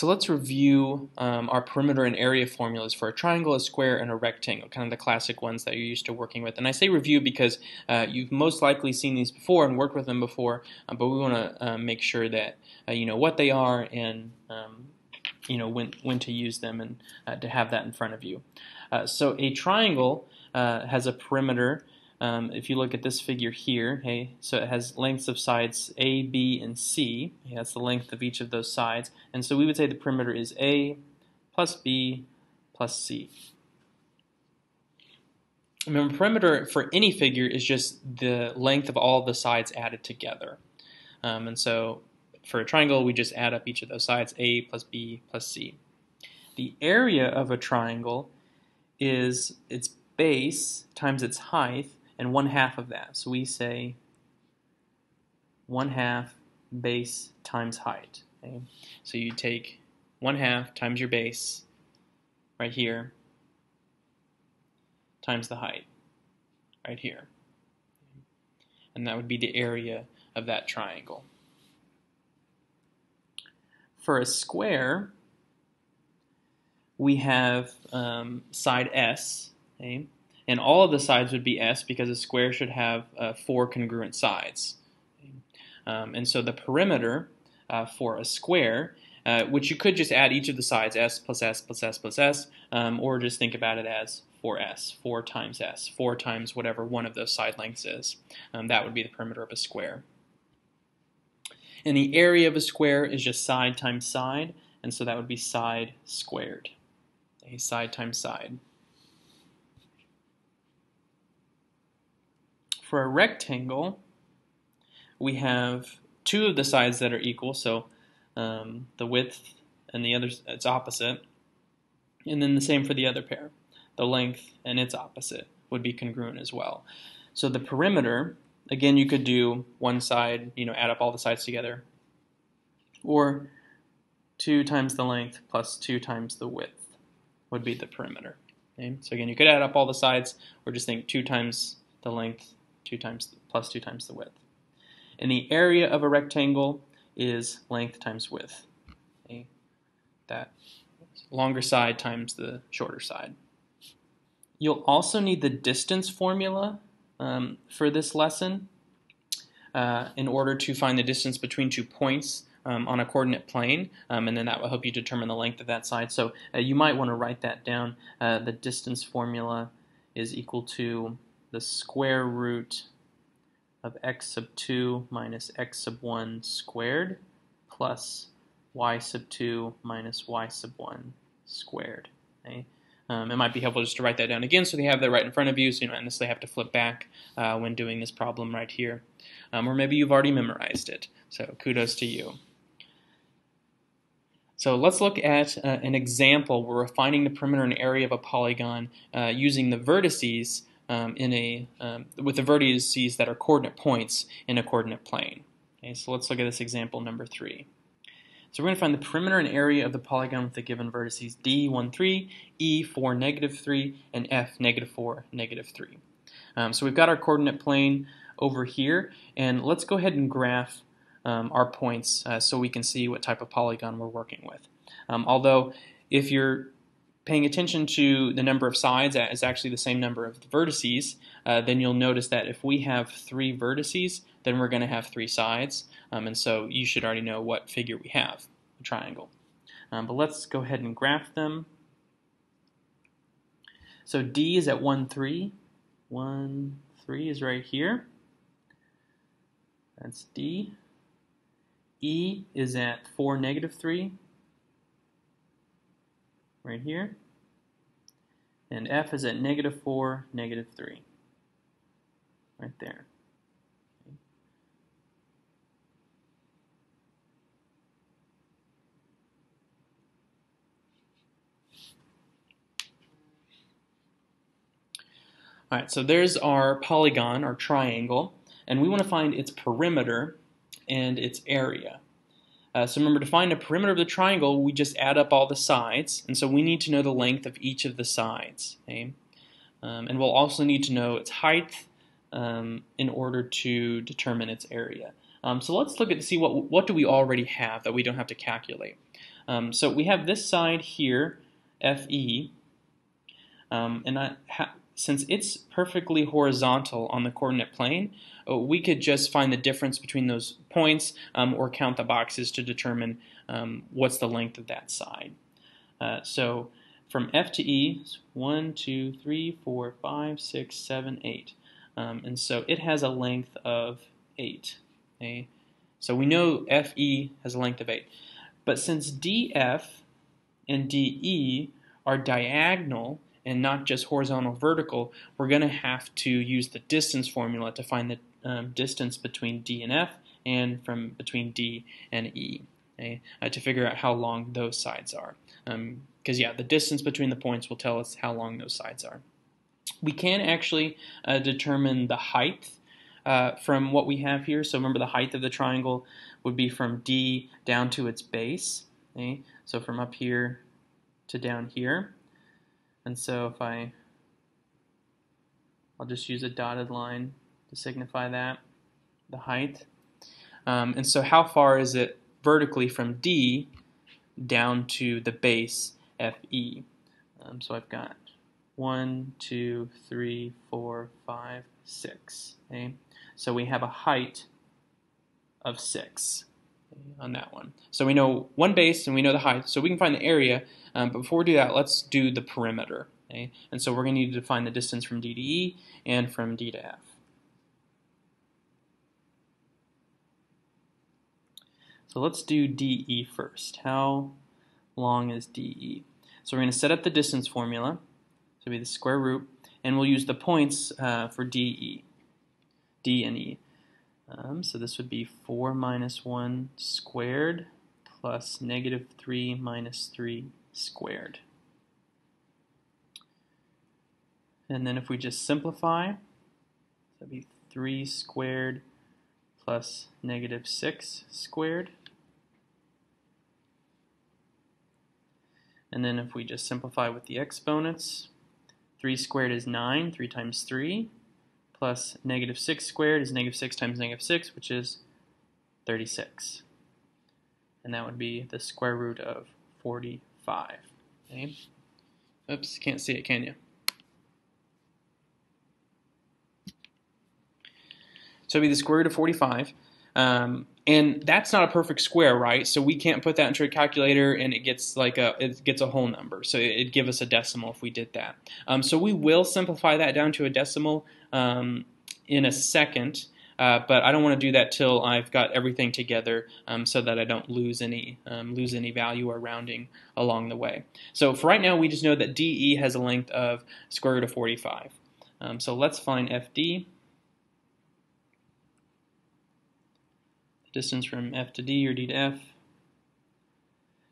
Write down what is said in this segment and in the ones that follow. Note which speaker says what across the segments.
Speaker 1: So let's review our perimeter and area formulas for a triangle, a square, and a rectangle, kind of the classic ones that you're used to working with. And I say review because you've most likely seen these before and worked with them before, but we want to make sure that you know what they are and you know when to use them and to have that in front of you. So a triangle has a perimeter. If you look at this figure here, okay, so it has lengths of sides A, B, and C. Okay, that's the length of each of those sides. And so we would say the perimeter is A plus B plus C. Remember, perimeter for any figure is just the length of all of the sides added together. And so for a triangle, we just add up each of those sides, A plus B plus C. The area of a triangle is its base times its height, and 1/2 of that. So we say 1/2 base times height. Okay? So you take 1/2 times your base right here times the height right here. And that would be the area of that triangle. For a square, we have side S, okay? And all of the sides would be S because a square should have 4 congruent sides. And so the perimeter for a square, which you could just add each of the sides, S plus S plus S plus S, or just think about it as 4S, 4 times S, 4 times whatever one of those side lengths is. That would be the perimeter of a square. And the area of a square is just side times side, and so that would be side squared. Okay, side times side. For a rectangle, we have 2 of the sides that are equal, so the width and the other, it's opposite. And then the same for the other pair. The length and its opposite would be congruent as well. So the perimeter, again, you could do one side, you know, add up all the sides together, or 2 times the length plus 2 times the width would be the perimeter. Okay? So again, you could add up all the sides, or just think 2 times the length, 2 times plus 2 times the width. And the area of a rectangle is length times width. Okay? That longer side times the shorter side. You'll also need the distance formula for this lesson in order to find the distance between 2 points on a coordinate plane, and then that will help you determine the length of that side. So you might want to write that down. The distance formula is equal to the square root of x sub 2 minus x sub 1 squared plus y sub 2 minus y sub 1 squared. Okay? It might be helpful just to write that down again so you have that right in front of you, so you don't necessarily have to flip back when doing this problem right here. Or maybe you've already memorized it, so kudos to you. So let's look at an example where we're finding the perimeter and area of a polygon using the vertices with the vertices that are coordinate points in a coordinate plane. Okay, so let's look at this example number 3. So we're going to find the perimeter and area of the polygon with the given vertices D, 1, 3, E, 4, negative 3, and F, negative 4, negative 3. So we've got our coordinate plane over here, and let's go ahead and graph our points so we can see what type of polygon we're working with. Although if you're paying attention to the number of sides as actually the same number of the vertices, then you'll notice that if we have 3 vertices, then we're going to have 3 sides, and so you should already know what figure we have, a triangle. But let's go ahead and graph them. So D is at 1, 3. 1, 3 is right here. That's D. E is at 4, negative 3. Right here. And F is at negative 4, negative 3. Right there. Okay. All right, so there's our polygon, our triangle, and we want to find its perimeter and its area. So remember, to find the perimeter of the triangle, we just add up all the sides, and so we need to know the length of each of the sides. Okay? And we'll also need to know its height in order to determine its area. So let's look at to see what do we already have that we don't have to calculate. So we have this side here, FE, and since it's perfectly horizontal on the coordinate plane, we could just find the difference between those points or count the boxes to determine what's the length of that side. So from F to E, 1, 2, 3, 4, 5, 6, 7, 8. And so it has a length of 8. Okay? So we know FE has a length of 8. But since DF and DE are diagonal and not just horizontal vertical, we're going to have to use the distance formula to find the distance between D and F and from between D and E, okay? To figure out how long those sides are. Because yeah, the distance between the points will tell us how long those sides are. We can actually determine the height from what we have here. So remember, the height of the triangle would be from D down to its base. Okay? So from up here to down here. And so if I'll just use a dotted line to signify that, the height. And so how far is it vertically from D down to the base FE? So I've got 1, 2, 3, 4, 5, 6. Okay? So we have a height of 6 on that one. So we know one base and we know the height, so we can find the area. But before we do that, let's do the perimeter. Okay? And so we're going to need to find the distance from D to E and from D to F. So let's do DE first. How long is DE? So we're going to set up the distance formula. So it'll be the square root, and we'll use the points for DE, D and E. So this would be 4 minus 1 squared plus negative 3 minus 3 squared. And then if we just simplify, that would be 3 squared plus negative 6 squared. And then if we just simplify with the exponents, 3 squared is 9, 3 times 3, plus negative 6 squared is negative 6 times negative 6, which is 36. And that would be the square root of 45. Okay? Oops, can't see it, can you? So it'd be the square root of 45. And that's not a perfect square, right? So we can't put that into a calculator and it gets a whole number. So it'd give us a decimal if we did that. So we will simplify that down to a decimal in a second, but I don't want to do that till I've got everything together so that I don't lose any value or rounding along the way. So for right now, we just know that DE has a length of square root of 45. So let's find FD. Distance from F to D or D to F.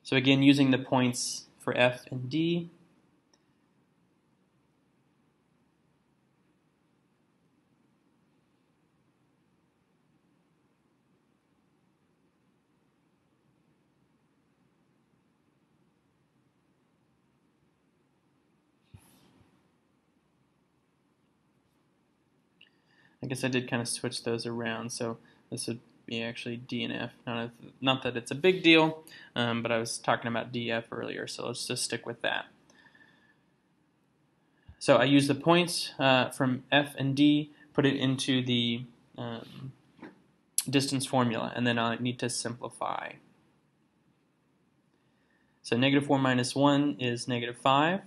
Speaker 1: So again, using the points for F and D. I guess I did kind of switch those around, so this would be actually D and F. Not that it's a big deal, but I was talking about DF earlier, so let's just stick with that. So I use the points from F and D, put it into the distance formula, and then I need to simplify. So negative 4 minus 1 is negative 5,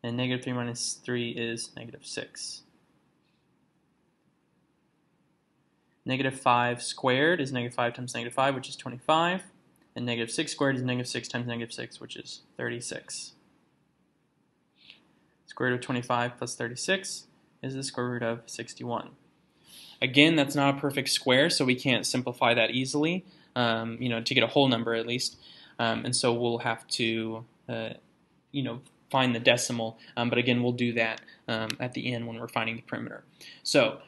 Speaker 1: and negative 3 minus 3 is negative 6. Negative 5 squared is negative 5 times negative 5, which is 25. And negative 6 squared is negative 6 times negative 6, which is 36. Square root of 25 plus 36 is the square root of 61. Again, that's not a perfect square, so we can't simplify that easily, to get a whole number at least. And so we'll have to, find the decimal. But again, we'll do that at the end when we're finding the perimeter. So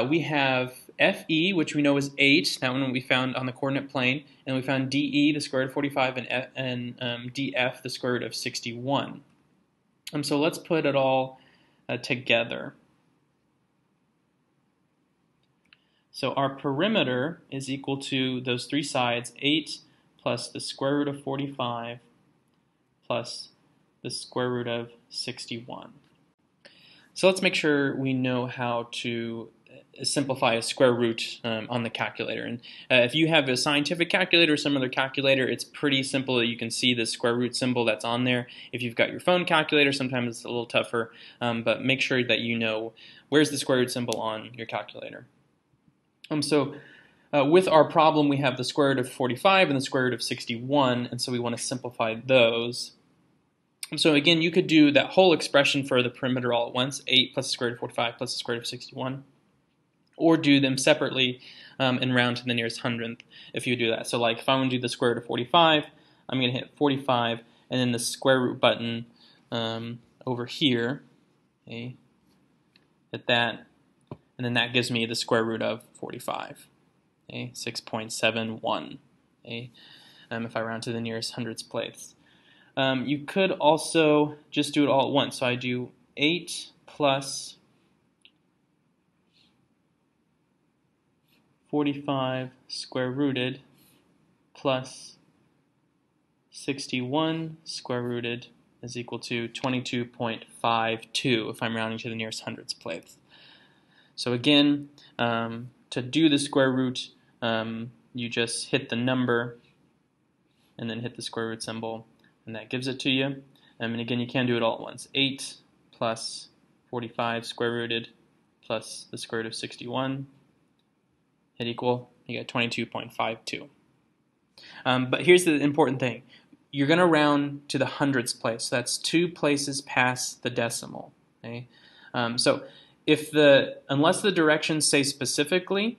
Speaker 1: we have FE, which we know is 8, that one we found on the coordinate plane, and we found DE, the square root of 45, and DF, the square root of 61. So let's put it all together. So our perimeter is equal to those three sides, 8 plus the square root of 45 plus the square root of 61. So let's make sure we know how to simplify a square root on the calculator. And if you have a scientific calculator or some other calculator, it's pretty simple. You can see the square root symbol that's on there. If you've got your phone calculator, sometimes it's a little tougher, but make sure that you know where's the square root symbol on your calculator. With our problem, we have the square root of 45 and the square root of 61, and so we want to simplify those. So again, you could do that whole expression for the perimeter all at once, 8 plus the square root of 45 plus the square root of 61, or do them separately and round to the nearest hundredth if you do that. So like if I want to do the square root of 45, I'm going to hit 45 and then the square root button over here, okay, hit that, and then that gives me the square root of 45, okay, 6.71, okay, if I round to the nearest hundredths place. You could also just do it all at once. So I do 8 plus 45 square rooted plus 61 square rooted is equal to 22.52 if I'm rounding to the nearest hundredths place. So again, to do the square root, you just hit the number and then hit the square root symbol, and that gives it to you. And again, you can do it all at once. 8 plus 45 square rooted plus the square root of 61, hit equal, you get 22.52. But here's the important thing. You're going to round to the hundredths place. So that's 2 places past the decimal. Okay? So unless the directions say specifically,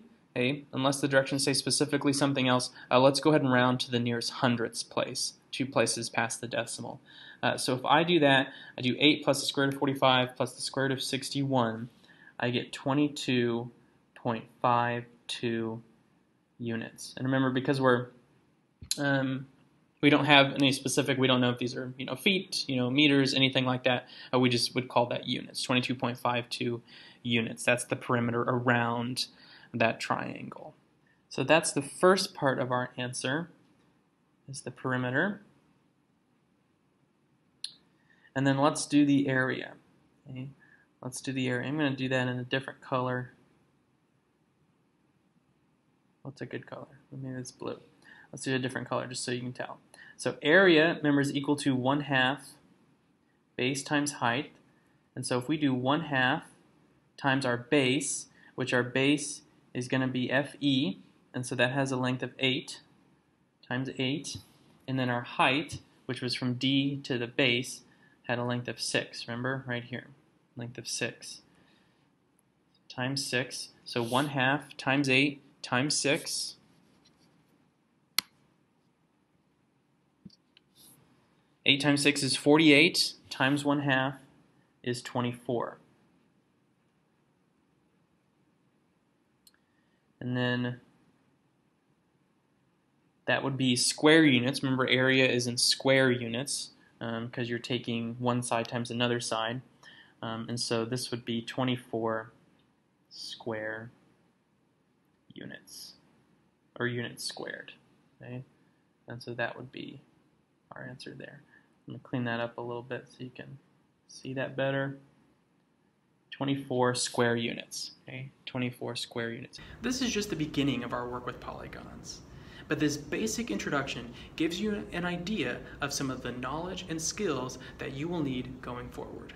Speaker 1: something else, let's go ahead and round to the nearest hundredths place, 2 places past the decimal. So if I do that, I do 8 plus the square root of 45 plus the square root of 61, I get 22.52 units. And remember, because we don't have any specific, we don't know if these are feet, meters, anything like that. We just would call that units. 22.52 units. That's the perimeter around that triangle. So that's the first part of our answer, is the perimeter. And then let's do the area. Okay? Let's do the area. I'm going to do that in a different color. What's a good color? Maybe it's blue. Let's do a different color just so you can tell. So area, remember, is equal to 1/2 base times height. And so if we do 1/2 times our base, which our base is going to be FE, and so that has a length of 8 times 8. And then our height, which was from D to the base, had a length of 6. Remember, right here, length of 6 times 6. So 1/2 times 8 times 6. Eight times 6 is 48, times 1/2 is 24. And then that would be square units. Remember, area is in square units because you're taking one side times another side. And so this would be 24 square units, or units squared. Okay? And so that would be our answer there. I'm going to clean that up a little bit so you can see that better. 24 square units. Okay? 24 square units. This is just the beginning of our work with polygons. But this basic introduction gives you an idea of some of the knowledge and skills that you will need going forward.